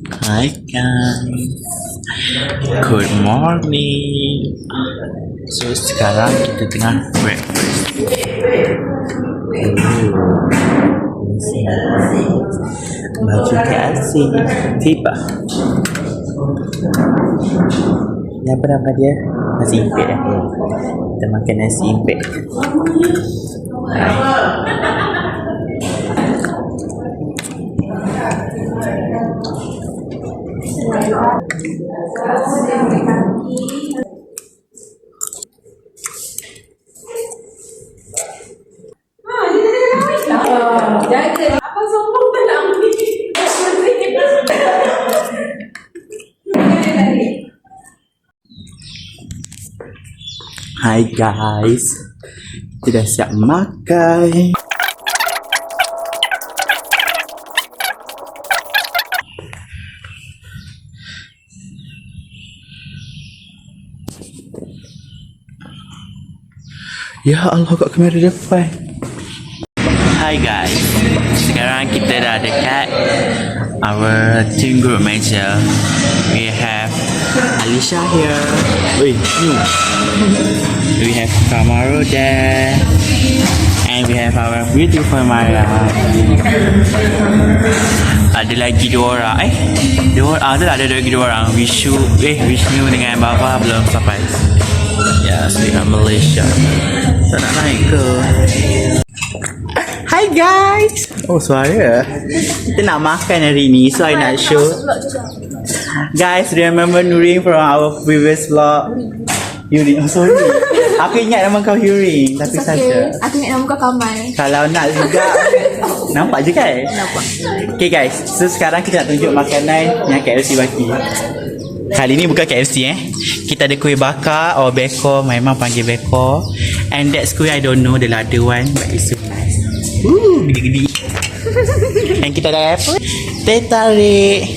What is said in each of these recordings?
Hi guys, good morning. So sekarang kita tengah breakfast. Baju KFC tiba. Ini apa nama dia? Nasi impek. Kita makan nasi impek. Apa sombong tenang ni? Hi guys, kita dah siap makan. Ya Allah, kat kamera depan. Hi guys, sekarang kita dah dekat our team group manager. We have Alisha here. Wait, new. We have Kamaru there. And we have our beautiful Maya. Ada lagi dua orang. Ada lagi dua orang. Vishnu dengan Baba belum sampai. Yes, we are Malaysia. Tak nak naik ke? Hi guys. Oh, suara. Kita nak makan hari ni, so I nak show. Guys, remember Nurin from our previous vlog? Yurin, oh sorry. Aku ingat nama kau Yurin, tapi saja. Aku ingat nama kau Kamal. Kalau nak juga. Nampak je kan? Nampak. Okay guys, so sekarang kita nak tunjuk makanan yang KFC bagi. Kali ni bukan KFC Kita ada kuih bakar or beko, memang panggil beko. And that's kuih I don't know the ladder one, but it's so nice. Gede-gede. And kita ada apa? Teh tarik.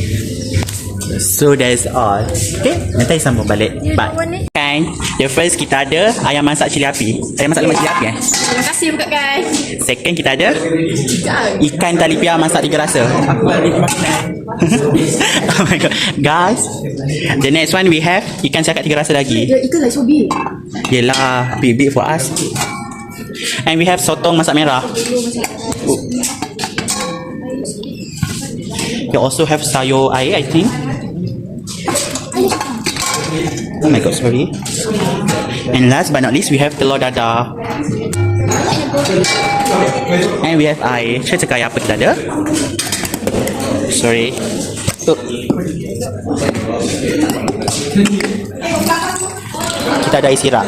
So that's all. Okay, nanti sambung balik. Bye. Kan, the first kita ada ayam masak cili api. Ayam masak lemak cili api Terima kasih buka guys. Second kita ada ikan tali piah masak tiga rasa. Aku balik makan. Oh my god. Guys, the next one we have ikan cakap tiga rasa lagi. Ikan lah so big. Yelah, big for us. And we have sotong masak merah. We also have sayur air, I think. Oh my god, sorry. And last but not least, we have telur dadah. And we have air. Saya cakap apa kita ada? Sorry. Kita ada air sirap.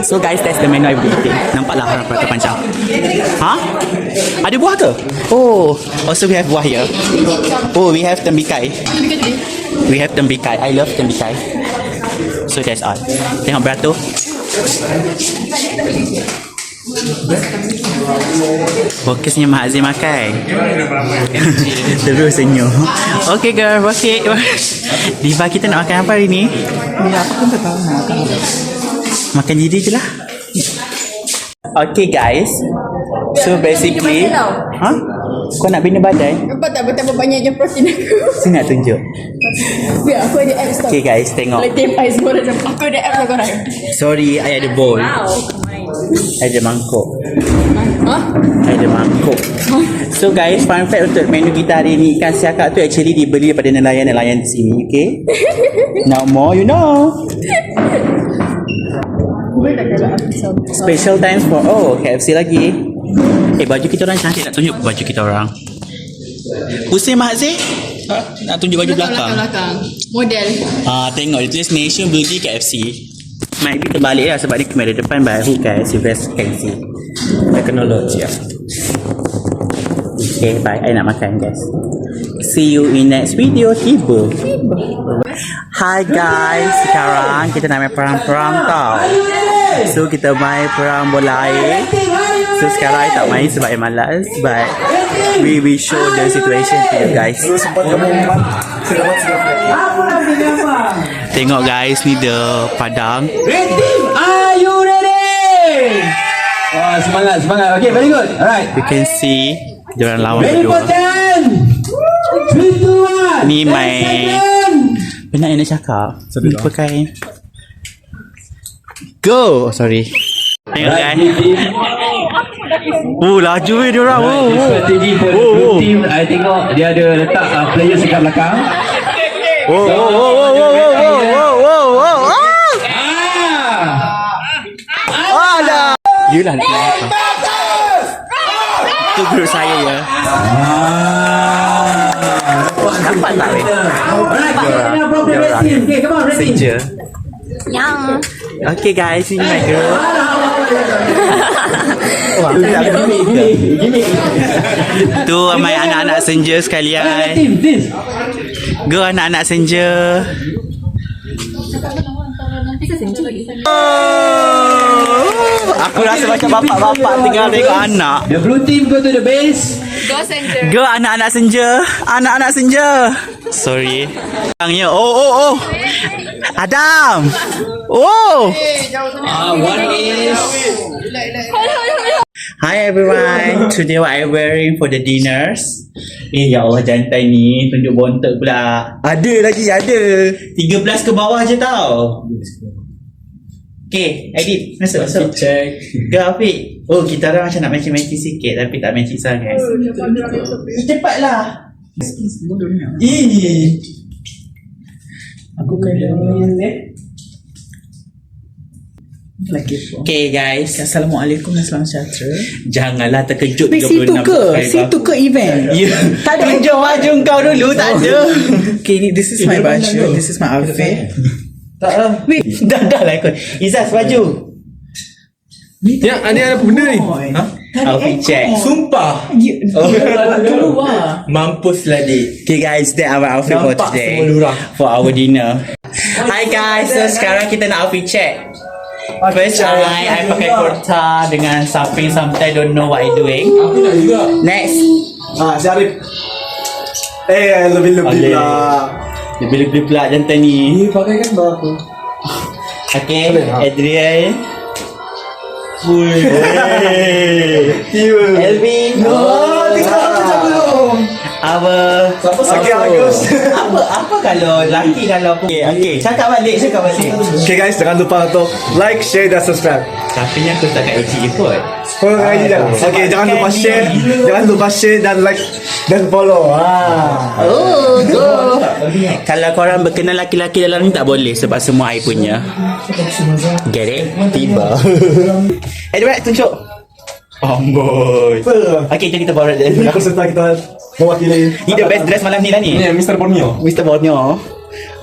So guys, that's the menu I've been eating. Nampaklah orang perata panjang. Ha? Ada buah ke? Oh, also we have buah here. Oh, we have tembikai. We have tembikai. I love tembikai. So that's all. Tengok beratur. Fokusnya Mak Azim makan. Terus senyum. Okay girl, okay. Diva kita nak makan apa hari ni? Ya, aku pun tak tahu nak makan apa. Makan jidi je lah. Okay guys, so basically, ha? Kau nak bina badan? Nampak tak betapa banyaknya protein aku? Sini nak tunjuk. Biar aku ada abs tau. Okay guys, tengok. Boleh tempai semua orang nampak. Aku ada abs lah korang. Sorry, I ada bowl. Wow. I ada mangkuk. Ha? I ada mangkuk. So guys, fun fact untuk menu kita hari ni, ikan siakak tu actually dibeli daripada nelayan-nelayan di sini, okay? Now more you know. Special times for KFC lagi. Baju kita orang cantik. Nak tunjuk baju kita orang. Pusing Mahzir? Nak tunjuk baju belakang. Model. Tengok dia tulis Nation Beauty KFC. Might be terbalik lah sebab ni kamera depan, but who cares, you guys can see. Teknologi ya. Okay, bye. I nak makan guys. See you in next video. Tiba. Hi guys, sekarang kita nak main perang-perang tau. So kita main perang bola air. So sekarang I tak main sebab I malas, but we will show the situation to you guys. Tengok guys, ni the padang. Ready? Are you ready? Oh, semangat, semangat. Okay, very good. Alright. You can see diorang lawan Ready for berdua. 10. Ni penat yang nak cakap. Lupa kain. Go. Sorry. Tengok kan. Laju dia orang. Strategi for the blue team. I tengok dia ada letak players dekat belakang. Alah. Yelah nak kena apa. Itu grup saya ya. Nampak tak weh? Senja. Yang. Okay guys, ini my girl. Tu my anak-anak senja sekalian. Go anak-anak senja. Aku rasa macam bapak-bapak tinggal tengok anak. The blue team go to the base. Go center. Go anak-anak senja. Anak-anak senja. Sorry. Oh. Adam. Oh. One is. Hi everyone. Today what I'm wearing for the dinners. Ya Allah jantan ni tunjuk bontot pula. Ada lagi ada. 13 ke bawah je tau. Okay, edit. Masuk. Check. Go Afiq. Oh, kita orang macam nak matching-matching sikit tapi tak matching sangat. Cepatlah. Ih. Aku kena Okay guys. Assalamualaikum dan selamat sejahtera. Janganlah terkejut 36 Situ ke event? Ya. Tak ada. Tunjuk baju kau dulu. Tak ada. Okay, this is my baju. This is my outfit. Wait, dah lah ikut. Izaz baju. Ya, ada apa benda ni? Ha? Outfit check. Sumpah. Mampus lah dik. Okay guys, that our outfit for Nampak today. semua lurah. For our dinner. Hi guys, so sekarang kita nak outfit check. First I pakai kurta dengan something don't know what I doing. Aku nak juga. Next. Syarif. Lebih-lebih lah. Lebih-lebih pula jantan ni. Pakai kan bawah aku. Okay, Adrian. Elvin. Okay, Agus. Apa kalau lelaki kalau okay, cakap balik. Okay guys, jangan lupa untuk like, share dan subscribe. Tapi yang aku tak kat IG kot. Follow kat IG dah. Okay, jangan lupa share dan like dan follow. Oh, go. Kalau korang berkenal laki-laki dalam ni tak boleh sebab semua I punya. Get it? Tiba. Edward, tunjuk. Amboi. Okay, jom kita bawa dia. Aku serta kita mewakili. Ni the best dress malam ni lah ni. Ni Mr. Borneo. Mr. Borneo.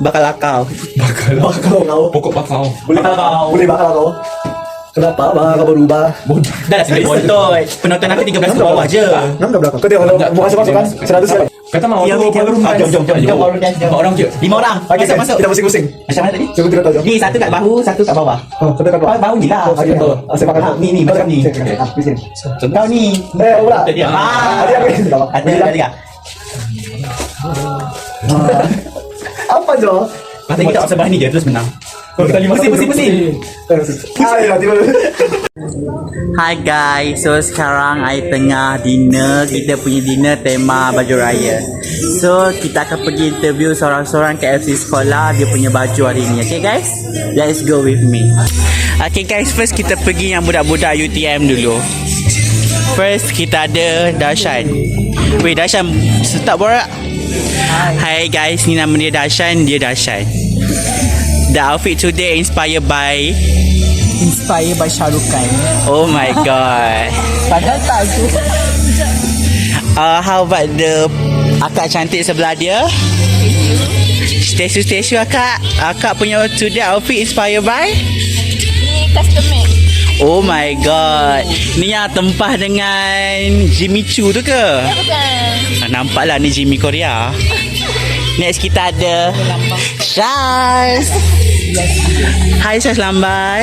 Bakal lakau. Bakal kau. Pokok bakau. Boleh bakal kau. Kenapa kau berubah? Dah lah sebelum bontot. Penonton aku 13 ke bawah je. 6 dah belakang. Kau tengok mau masuk kan? 100 sekali. Kata mau Ya, tu baru rumah. Jom. Kita baru dance. 4 orang je. 5 orang. Okay, Masuk. kita pusing-pusing. Macam mana tadi? Cuba kita tahu. Ni satu kat bahu, satu kat bawah. Sampai kat bawah. Bahu ni lah. Okay, saya pakai Ni macam ni. Pusing. Kau ni. Pula. Itu dia. Ada. Apa Jo? Masa kita tak sebelah ni je terus menang. Pusing. Tiba. Hi guys, so sekarang I tengah dinner. Kita punya dinner tema baju raya. So kita akan pergi interview seorang-seorang KFC sekolah. Dia punya baju hari ni. Okay guys, let's go with me. Okay guys, first kita pergi yang budak-budak UTM dulu. First kita ada Darshan. Wait, Darshan start borak. Hi guys, ni nama dia Darshan. The outfit today inspired by Shahrukh Khan. Oh my god. Padahal tak aku. How about the akak cantik sebelah dia? Statue akak. Akak punya today outfit inspired by? Ni custom made. Oh my god. Ni yang tempah dengan Jimmy Choo tu ke? Ya bukan. Nampaklah ni Jimmy Korea. Next kita ada Syaz. Hai Syaz lambai.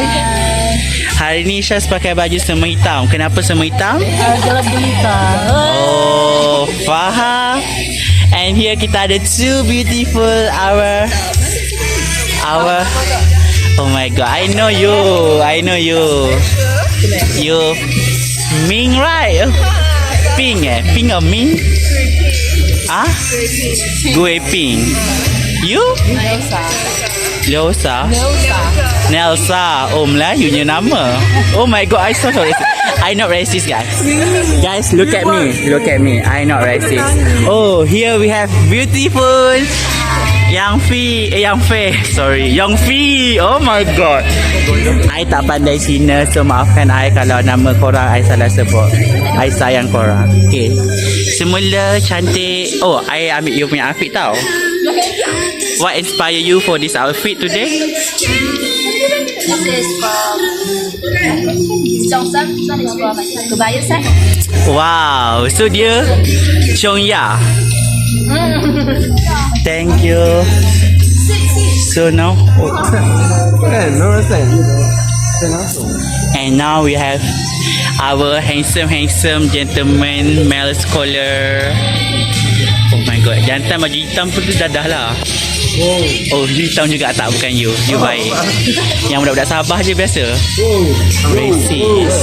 Hari ni Syaz pakai baju semua hitam. Kenapa semua hitam? Gelap gulita. Oh, faham. And here kita ada two beautiful our oh my god, I know you. You Ming, right? Ping or Ming? Ah? Guiping. You? Leosa. Nelsa. Oh, Melayunya nama. Oh my god, I so sorry. I not racist, guys. Guys, look at me. Look at me. I not racist. Oh, here we have beautiful Yang Fei. Sorry, Yang Fei. Oh my god. I tak pandai Cina, so maafkan I kalau nama korang I salah sebut. I sayang korang. Okay. Semula cantik. Oh, I ambil you punya outfit tau. What inspire you for this outfit today? This is from Zhongshan. This one is from Dubai side. Wow, so dia Chongya. Thank you. So now, and now we have our handsome gentleman male scholar. Oh my god, jantan baju hitam pun tu dadah lah. Oh, you hitam juga tak? Bukan you. You baik. Yang budak-budak Sabah je biasa. Racist.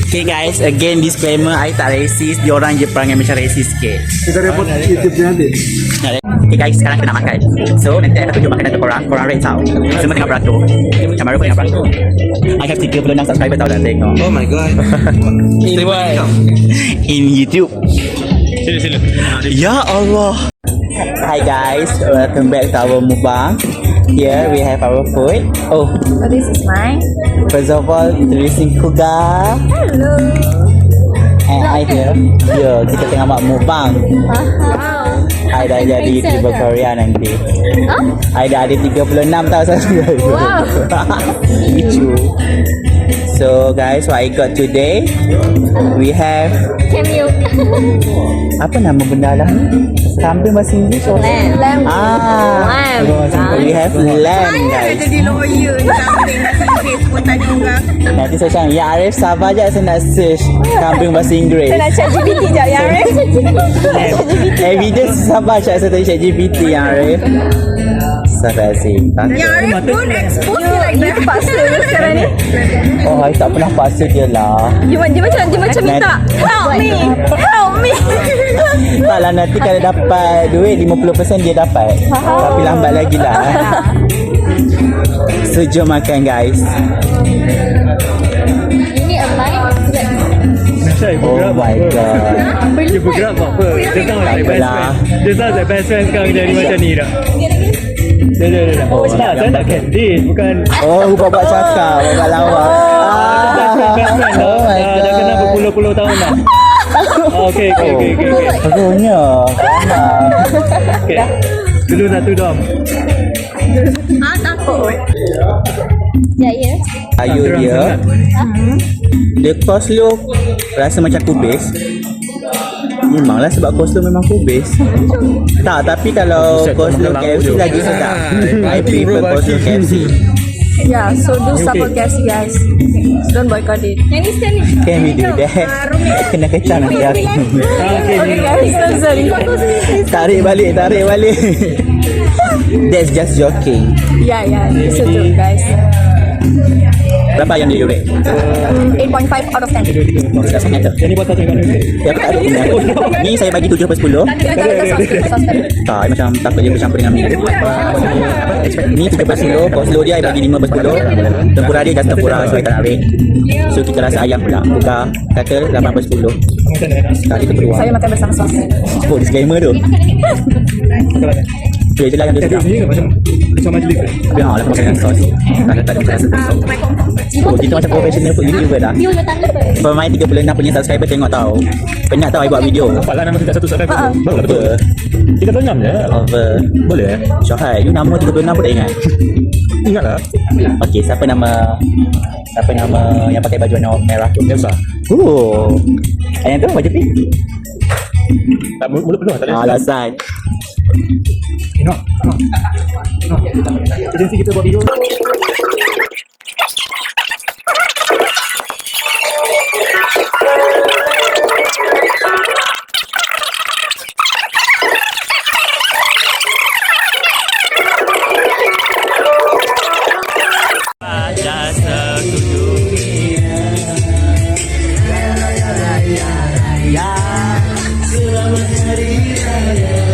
Okay guys, again disclaimer, I tak racist. Diorang je perangai macam racist sikit. Kita report YouTube dia nanti. Okay guys, sekarang kita nak makan. So, nanti I akan tunjuk makanan tu korang. Korang rate tau. Semua tengah beratur. Macam baru pun tengah beratur. I have 36 subscriber tau dah tengok. Oh my god. In YouTube. Sila. Ya Allah. Hi guys, welcome back to our mukbang. Here we have our food. Oh, This is mine. first of all, introducing Kuga. Hello. And I here. Yo, kita tengah buat mukbang. Wow. I dah jadi YouTuber Korea nanti. I dah ada 36 tahun subscriber. Wow. Lucu. So guys, what I got today, we have Cameo. apa nama benda lah? Kambing bahasa Inggeris or Lamb. Ah, we have lamb guys. Jadi lawyer kambing bahasa Inggeris pun tanya orang. Nanti saya cakap, ya Arif sabar je saya nak search kambing bahasa Inggeris. Saya nak chat GPT je ya Arif. Evidence sabar cakap saya tadi chat GPT yang Arif. Astagfirullahaladzim. Ya Arif don't expose me like You that. paksa ke sekarang ni? Oh, I tak pernah paksa dia lah. Dia macam minta help me. Taklah nanti kalau dapat duit 50% dia dapat. Tapi lambat lagi lah. So jom makan guys. Ini online. Oh my god. Dia bergerak buat apa? Dia tahu like best Apalah. friend. Dia tahu like best friend sekarang jadi macam ni dah. Dah. Oh, Tak, saya nak candid. Bukan Oh, buat cakap, buat lawak. best friend dah. Oh my Dah kenal god. berpuluh-puluh tahun dah. Okay. Aduhnya. Okay. Dulu satu dom. Takut. Ya. Ayu dia. Dia coleslaw rasa macam kubis. Memanglah sebab coleslaw memang kubis. Tak, tapi kalau coleslaw KFC lagi sedap. I prefer coleslaw KFC. Yeah, so do support KFC guys. Don't boycott it. Yang ni stand ni. Can we do that? Kena kecam nanti aku. Okay guys, so sorry. Tarik balik. That's just joking. Yeah, it's a joke guys. Berapa yang dia rate? 8.5 out of 10. Tak sangat tak? Jadi buat satu dengan dia. Ya, aku tak ada punya. Ni saya bagi 7/10. Tak, I macam takut dia bercampur dengan minyak. Ni 7/10. Coleslaw dia I bagi 5/10. Tempura dia just tempura, so I tak nak rate. So kita rasa ayam pula. Buka kata 8/10. Sekali tempura. Saya makan bersama sos. Oh, disclaimer tu. Dia je lah yang dia sedap. Ni macam majlis. Tapi lah makan dengan sos. Tak ada rasa sos. Oh, kita macam professional food YouTuber dah. Pemain 36 punya subscriber tengok tau. Penat tau I buat video. Nampaklah nama kita satu subscriber. Baru Apa? Kita tanyam je. Apa? Boleh Syahad, you nama 36 pun tak ingat? Ingatlah. Okey, siapa nama yang pakai baju warna merah tu? Elsa. Oh. Yang tu baju pink? Tak mulut penuh tak ada. Alasan. Agensi kita buat video. Selamat hari raya.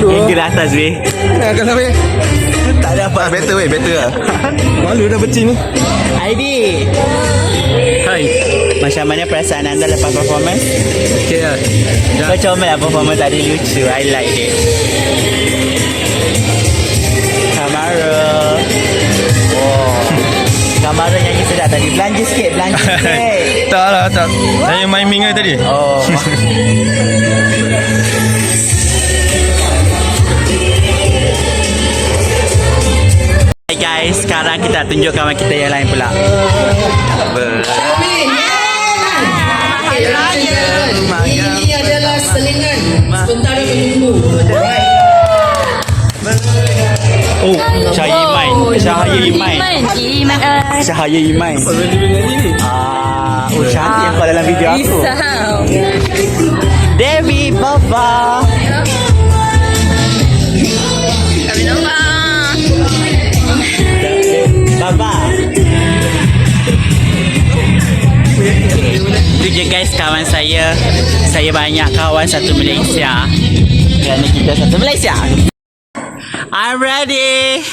Hingga ke atas weh. Kenapa weh? Tak ada apa. Better weh, better lah. Malu dah bercin ni. Aidi. Hai. Macam mana perasaan anda lepas performance? Okay lah. Kau comel lah performance tadi, lucu. I like it. Kamara. Oh. Kamara nyanyi sedap tadi. Belanja sikit, belanja sikit. Tak lah, tak. Saya main ming tadi. Oh. Hey guys, sekarang kita tunjuk kawan kita yang lain pula. Ini adalah selingan sementara menunggu. Oh, Cahaya Iman. Cahaya Iman. Cahaya Iman. Oh, cantik yang kau dalam video aku. Devi Baba. Baba. Itu je guys kawan saya. Saya banyak kawan satu Malaysia. Kerana kita satu Malaysia. I'm ready.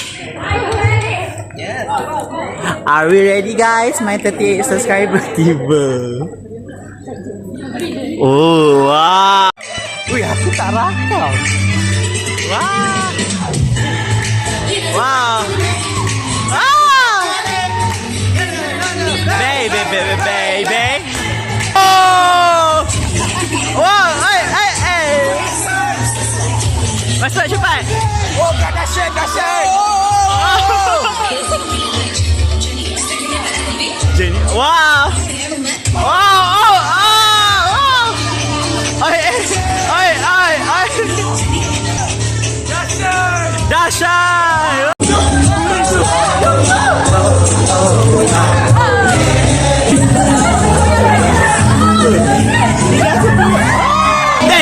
Are we ready guys? My 38 subscriber tiba. Oh, wow. Wih, aku tak rakam. Wow. Wow. Wow. Baby, baby, baby. Oh. Wow, hey. Masuk cepat. Oh, dahsyat. Oh. Jenny. Wow. Oh. Ai. Dahsyat.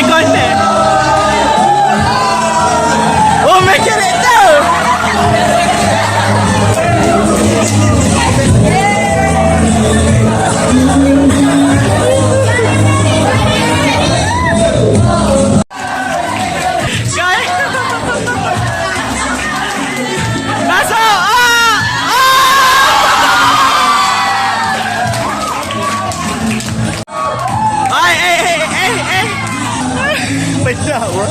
Content. Oh, make it too. Guys. Masuk. Benar wah.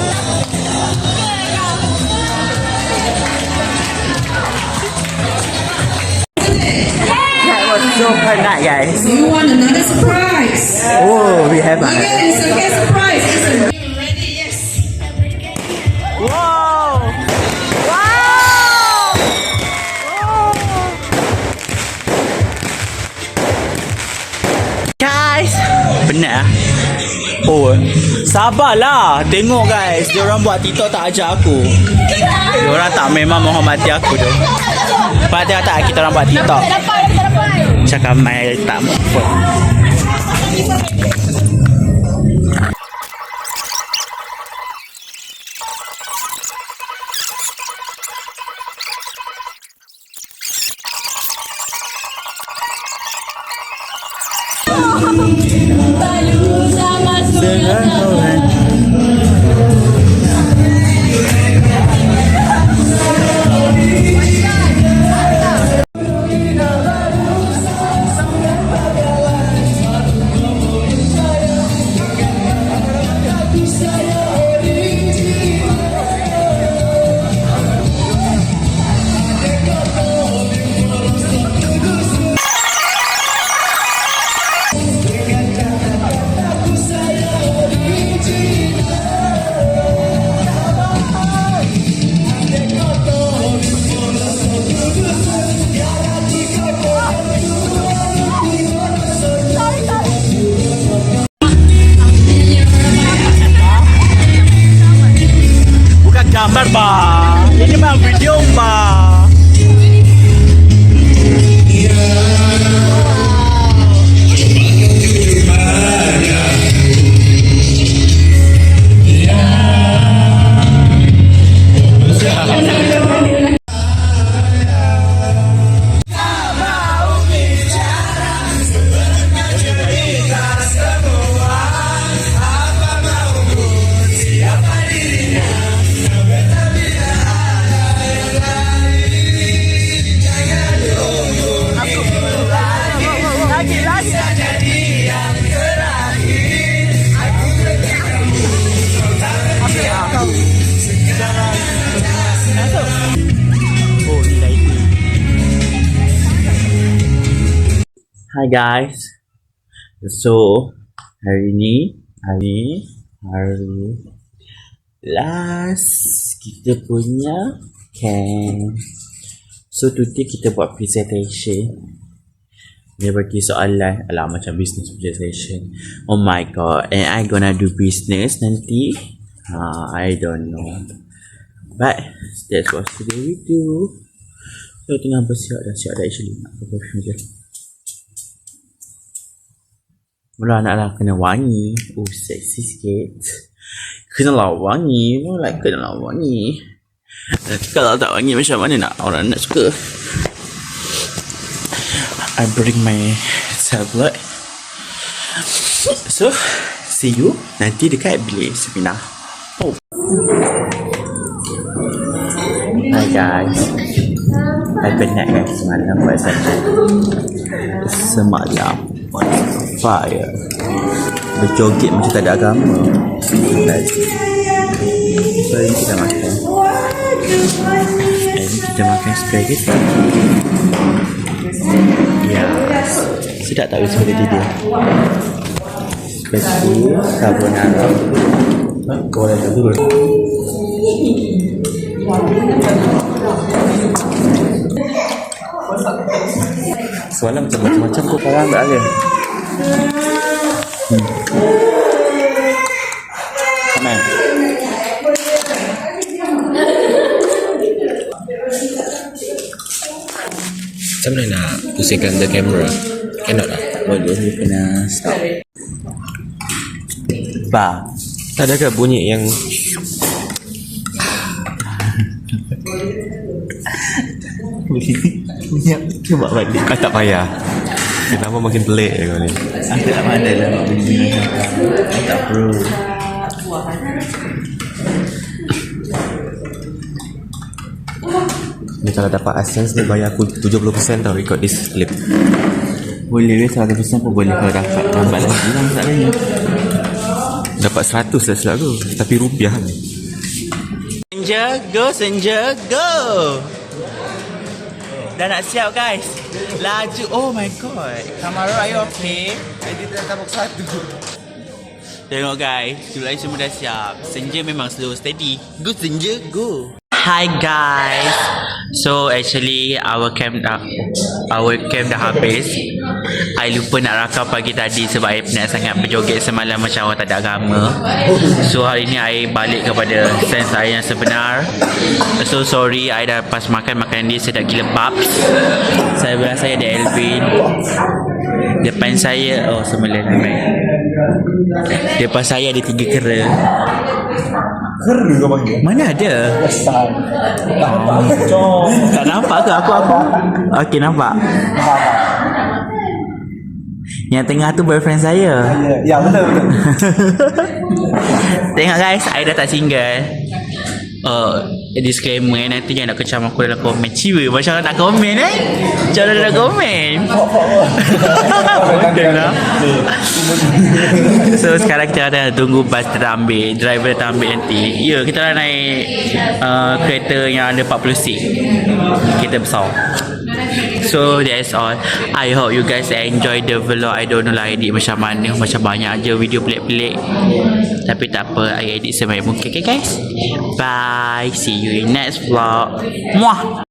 That was super nice, guys. You want another surprise? Oh, we have another. Again, it's a guest surprise. Listen. Ready? Yes. Wow. Guys, benar. Oh, sabarlah. Tengok guys, diorang buat TikTok tak ajar aku. Diorang tak memang menghormati aku tu. Pada tak kita orang buat TikTok. Cakap mai tak mampu. Hi guys. So hari last kita punya camp. So today kita buat presentation. Dia bagi soalan macam business presentation. Oh my god, and I gonna do business nanti. I don't know, but that's what today we do. So tengah bersiap dah actually. Nak pakai perfume je. Mula nak kena wangi. Oh, seksi sikit. Kenalah wangi. Mula kenalah wangi. Kalau tak wangi macam mana nak orang nak suka. I bring my tablet. So, see you nanti dekat bilik seminar. Oh. Hi guys. I penat guys semalam buat saja. Semalam on fire. Berjoget macam tak ada agama. So ini kita makan. Ini kita makan spaghetti. Yes. Sedap tak spaghetti dia? Spaghetti carbonara. Boleh tak dulu? Soalan macam-macam kau sekarang tak ada. Aman. Macam mana nak pusingkan the camera? Cannot lah. Boleh ni kena stop. Ba. Tak ada ke bunyi yang Cuba balik. tak payah. Kenapa makin pelik kau ni? Aku tak pandai lah nak bunyi macam tak perlu. Ni kalau dapat AdSense ni bayar aku 70% tau record this clip. Boleh 100% pun boleh kalau dapat lambat lagi lah masalahnya. Dapat 100 lah silap aku. Tapi rupiah ni. Senja, go! Dah nak siap guys. Laju. Oh my god. Kamara, are you okay? Dia dah tabuk satu. Tengok guys, Julai semua dah siap. Senja memang slow steady. Go Senja, go. Hi guys. So actually our camp dah habis. I lupa nak rakam pagi tadi sebab I penat sangat berjoget semalam macam orang tak ada agama. So hari ni I balik kepada sense I yang sebenar. So sorry, I dah pas makan makanan dia sedap gila babs. Saya belah saya ada Elvin. Depan saya sembilan ramai. Depan saya ada 3 kera. Kera kau panggil? Mana ada? Tak nampak ke aku? Okey, nampak. Yang tengah tu boyfriend saya. Ya, betul. Tengok guys, I dah tak single. Disclaimer nanti jangan nak kecam aku dalam komen. Ciwa macam nak komen Cara nak komen. So sekarang kita dah tunggu bas kita ambil. Driver dah ambil nanti. Ya, kita dah naik kereta yang ada 40 seat. Kereta besar. So that's all. I hope you guys enjoy the vlog. I don't know lah edit macam mana. Macam banyak je video pelik-pelik. Tapi tak apa, I edit sebaik mungkin. Okay guys, bye. See you in next vlog. Muah.